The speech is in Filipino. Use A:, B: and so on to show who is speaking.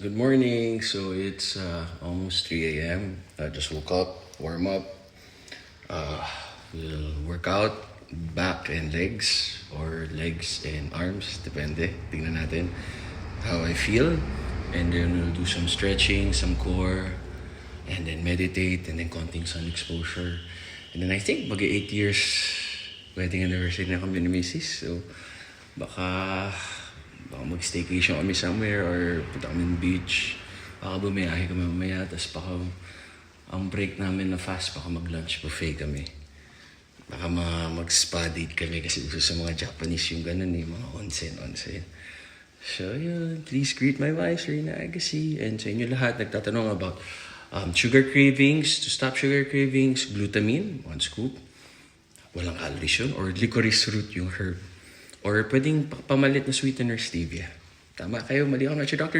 A: Good morning. So it's almost 3 a.m. I just woke up, warm up. Uh, we'll work out back and legs or legs and arms. Depende. Tingnan natin how I feel. And then we'll do some stretching, some core, and then meditate, and then konting sun exposure. And then I think mag 8 years wedding anniversary na kami ni Mrs. So baka mag-staycation kami somewhere or punta kami ng beach. Baka bumiyahe kami mamaya. Tapos baka ang break namin na fast, baka mag-lunch buffet kami. Baka mag-spa date kami kasi gusto sa mga Japanese yung ganun mga onsen. So yun, please greet my wife, Serena Agassi. And sa inyo lahat, nagtatanong about sugar cravings. To stop sugar cravings, glutamine, 1 scoop. Walang calories yun. Or licorice root, yung herb. Or pwedeng pamalit na sweetener, stevia. Tama kayo, mali ako na si Dr.